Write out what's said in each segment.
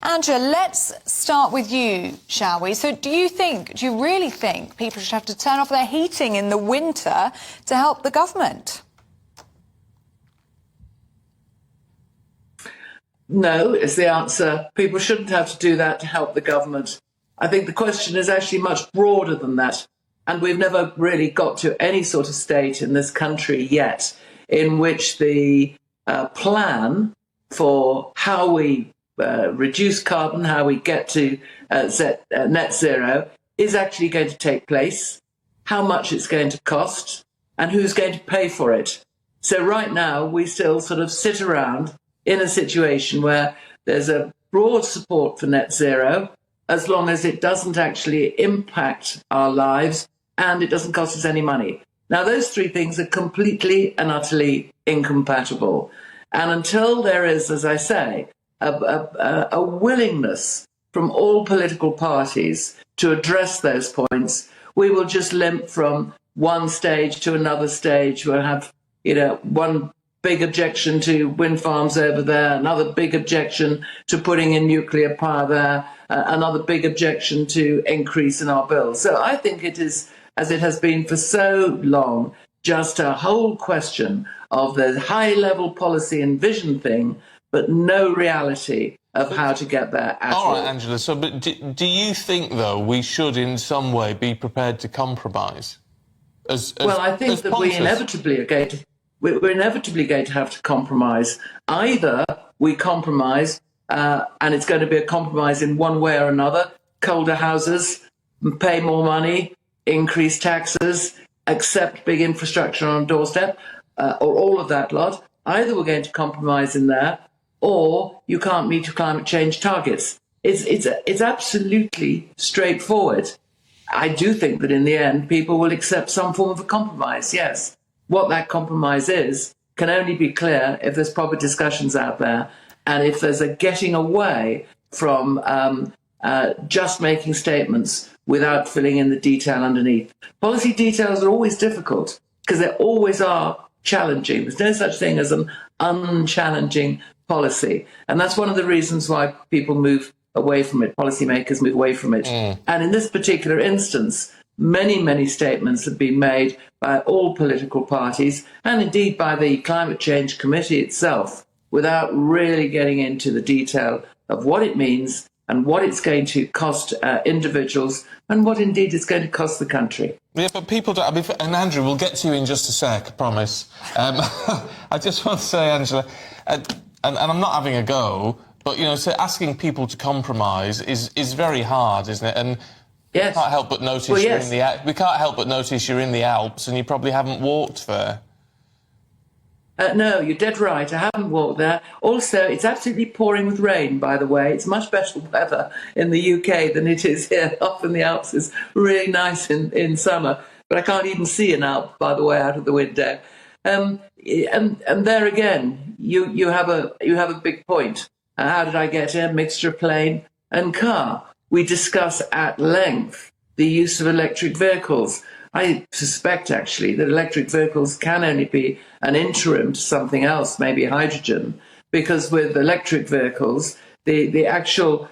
Angela, let's start with you, shall we? So do you really think people should have to turn off their heating in the winter to help the government? No, is the answer. People shouldn't have to do that to help the government. I think the question is actually much broader than that. And we've never really got to any sort of state in this country yet in which the plan for how we reduce carbon, how we get to net zero is actually going to take place, how much it's going to cost, and who's going to pay for it. So right now, we still sort of sit around in a situation where there's a broad support for net zero, as long as it doesn't actually impact our lives and it doesn't cost us any money. Now, those three things are completely and utterly incompatible. And until there is, as I say, a willingness from all political parties to address those points, we will just limp from one stage to another stage. We'll have, one big objection to wind farms over there, another big objection to putting in nuclear power there, another big objection to increase in our bills. So I think it is, as it has been for so long, just a whole question of the high-level policy and vision thing, but no reality of how to get there at all. All right, Angela, so but do you think, though, we should in some way be prepared to compromise? Well, I think that we're inevitably going to have to compromise. Either we compromise, and it's going to be a compromise in one way or another: colder houses, pay more money, increase taxes, accept big infrastructure on a doorstep, or all of that lot. Either we're going to compromise in there, or you can't meet your climate change targets. It's absolutely straightforward. I do think that in the end, people will accept some form of a compromise, yes. What that compromise is can only be clear if there's proper discussions out there and if there's a getting away from just making statements without filling in the detail underneath. Policy details are always difficult because they always are challenging. There's no such thing as an unchallenging policy. And that's one of the reasons why people move away from it, policymakers move away from it. And in this particular instance, many, many statements have been made by all political parties and indeed by the Climate Change Committee itself without really getting into the detail of what it means and what it's going to cost individuals and what indeed it's going to cost the country. Yeah, but people don't... and Andrew, we'll get to you in just a sec, I promise. I just want to say, Angela, and I'm not having a go, but, so asking people to compromise is very hard, isn't it? And yes. We can't help but notice we can't help but notice you're in the Alps and you probably haven't walked there. No, you're dead right. I haven't walked there. Also, it's absolutely pouring with rain, by the way. It's much better weather in the UK than it is here. Often the Alps is really nice in summer, but I can't even see an Alp, by the way, out of the window. And there again, you have a big point. How did I get here? Mixture of plane and car. We discuss at length the use of electric vehicles. I suspect, actually, that electric vehicles can only be an interim to something else, maybe hydrogen, because with electric vehicles, the actual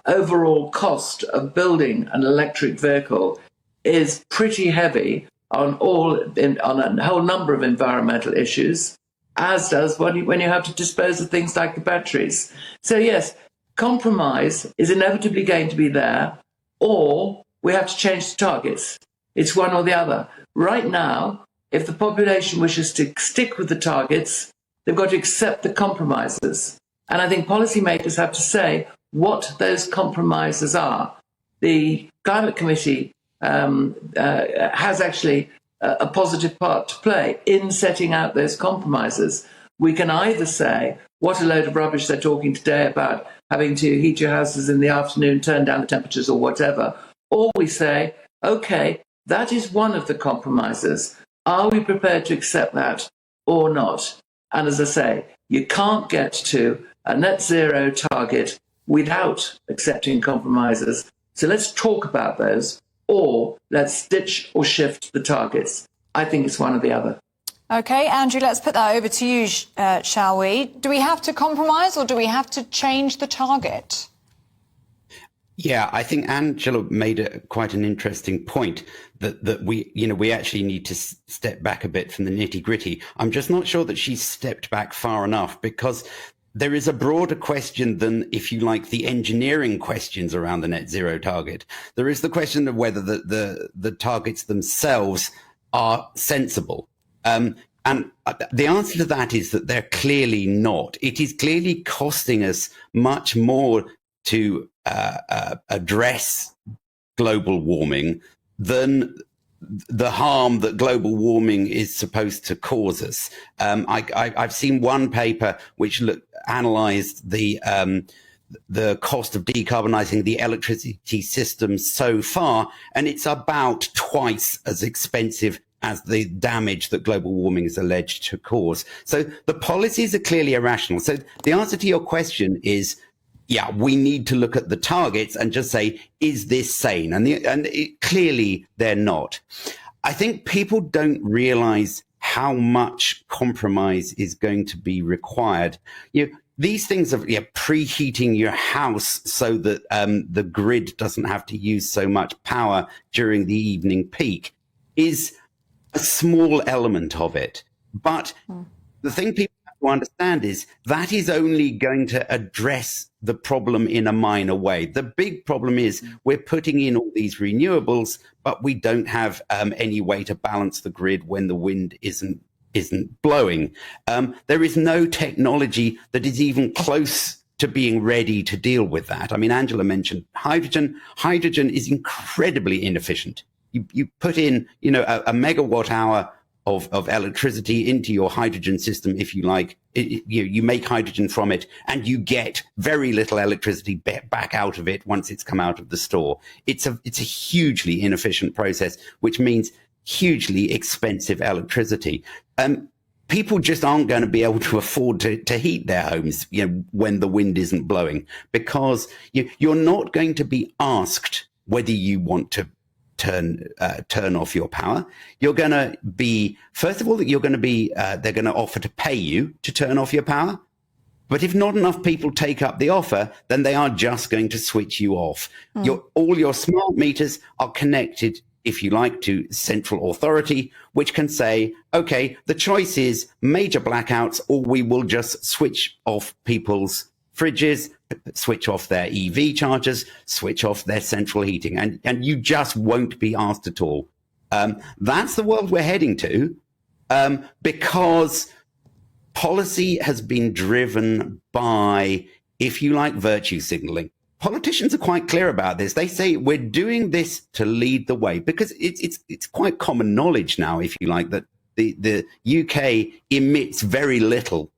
overall cost of building an electric vehicle is pretty heavy on a whole number of environmental issues, as does when you have to dispose of things like the batteries. So, yes, compromise is inevitably going to be there, or we have to change the targets. It's one or the other. Right now, if the population wishes to stick with the targets, they've got to accept the compromises. And I think policymakers have to say what those compromises are. The Climate Committee has actually a positive part to play in setting out those compromises. We can either say, what a load of rubbish they're talking today about having to heat your houses in the afternoon, turn down the temperatures or whatever. Or we say, OK, that is one of the compromises. Are we prepared to accept that or not? And as I say, you can't get to a net zero target without accepting compromises. So let's talk about those, or let's ditch or shift the targets. I think it's one or the other. OK, Andrew, let's put that over to you, shall we? Do we have to compromise or do we have to change the target? Yeah, I think Angela made quite an interesting point that we actually need to step back a bit from the nitty gritty. I'm just not sure that she's stepped back far enough, because there is a broader question than, if you like, the engineering questions around the net zero target. There is the question of whether the targets themselves are sensible. And the answer to that is that they're clearly not. It is clearly costing us much more to address global warming than the harm that global warming is supposed to cause us. I've seen one paper which analysed the cost of decarbonising the electricity system so far, and it's about twice as expensive as the damage that global warming is alleged to cause. So the policies are clearly irrational. So the answer to your question is, yeah, we need to look at the targets and just say, is this sane? And clearly they're not. I think people don't realize how much compromise is going to be required. These things of preheating your house so that the grid doesn't have to use so much power during the evening peak is a small element of it. But the thing people have to understand is that is only going to address the problem in a minor way. The big problem is we're putting in all these renewables, but we don't have any way to balance the grid when the wind isn't blowing. There is no technology that is even close to being ready to deal with that. I mean, Angela mentioned hydrogen. Hydrogen is incredibly inefficient. You put in, a megawatt hour of electricity into your hydrogen system, if you like. You make hydrogen from it, and you get very little electricity back out of it once it's come out of the store. It's a hugely inefficient process, which means hugely expensive electricity. People just aren't going to be able to afford to heat their homes, when the wind isn't blowing, because you're not going to be asked whether you want to turn off your power. You're going to be, first of all, they're going to offer to pay you to turn off your power. But if not enough people take up the offer, then they are just going to switch you off. All your smart meters are connected, if you like, to central authority, which can say, okay, the choice is major blackouts, or we will just switch off people's fridges, switch off their EV chargers, switch off their central heating, and you just won't be asked at all. That's the world we're heading to, because policy has been driven by, if you like, virtue signaling. Politicians are quite clear about this. They say we're doing this to lead the way, because it's quite common knowledge now, if you like, that the UK emits very little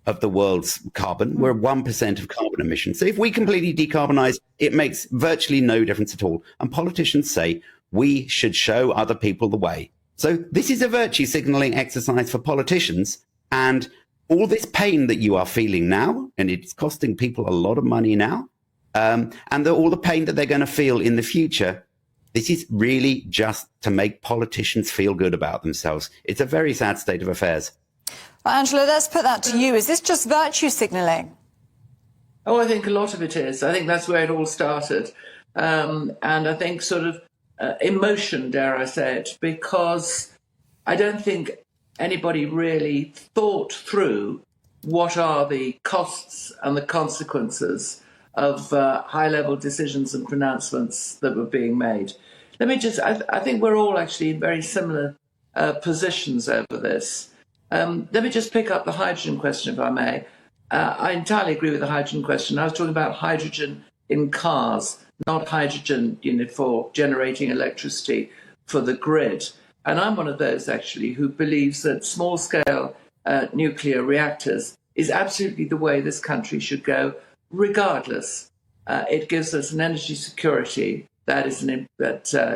of the world's carbon. We're 1% of carbon emissions. So if we completely decarbonize, it makes virtually no difference at all. And politicians say we should show other people the way. So this is a virtue signaling exercise for politicians. And all this pain that you are feeling now, and it's costing people a lot of money now, and all the pain that they're going to feel in the future, this is really just to make politicians feel good about themselves. It's a very sad state of affairs. Well, Angela, let's put that to you. Is this just virtue signalling? Oh, I think a lot of it is. I think that's where it all started. And I think sort of emotion, dare I say it, because I don't think anybody really thought through what are the costs and the consequences of high-level decisions and pronouncements that were being made. I think we're all actually in very similar positions over this. Let me just pick up the hydrogen question, if I may. I entirely agree with the hydrogen question. I was talking about hydrogen in cars, not hydrogen for generating electricity for the grid. And I'm one of those, actually, who believes that small-scale nuclear reactors is absolutely the way this country should go, regardless. It gives us an energy security that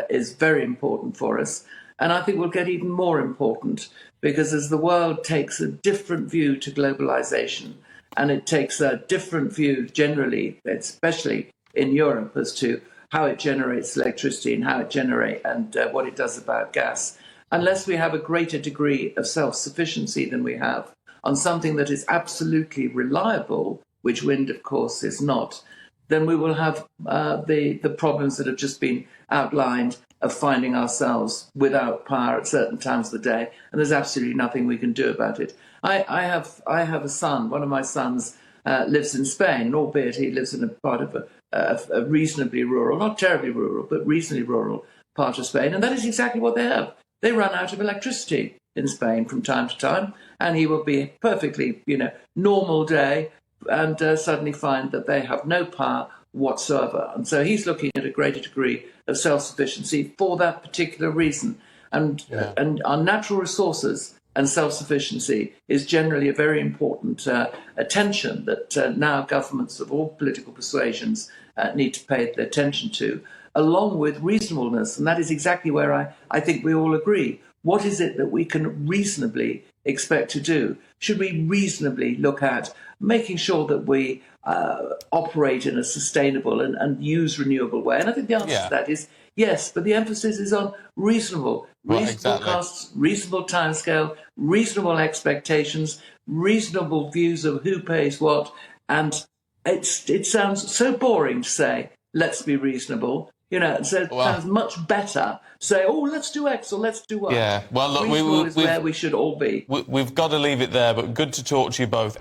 is very important for us. And I think will get even more important, because as the world takes a different view to globalization, and it takes a different view generally, especially in Europe, as to how it generates electricity and what it does about gas, unless we have a greater degree of self-sufficiency than we have on something that is absolutely reliable, which wind, of course, is not, then we will have the problems that have just been outlined of finding ourselves without power at certain times of the day, and there's absolutely nothing we can do about it. I have a son. One of my sons lives in Spain, albeit he lives in a part of a reasonably rural, not terribly rural, but reasonably rural part of Spain, and that is exactly what they have. They run out of electricity in Spain from time to time, and he will be perfectly, normal day, and suddenly find that they have no power whatsoever. And so he's looking at a greater degree of self-sufficiency for that particular reason. And our natural resources and self-sufficiency is generally a very important attention that now governments of all political persuasions need to pay attention to, along with reasonableness. And that is exactly where I think we all agree. What is it that we can reasonably expect to do? Should we reasonably look at making sure that we operate in a sustainable and use renewable way? And I think the answer to that is yes, but the emphasis is on reasonable costs, reasonable timescale, reasonable expectations, reasonable views of who pays what. And it sounds so boring to say, let's be reasonable. So it sounds much better to say, oh, let's do X or let's do Y. Yeah, well, look, reasonable is where we should all be. We've got to leave it there, but good to talk to you both.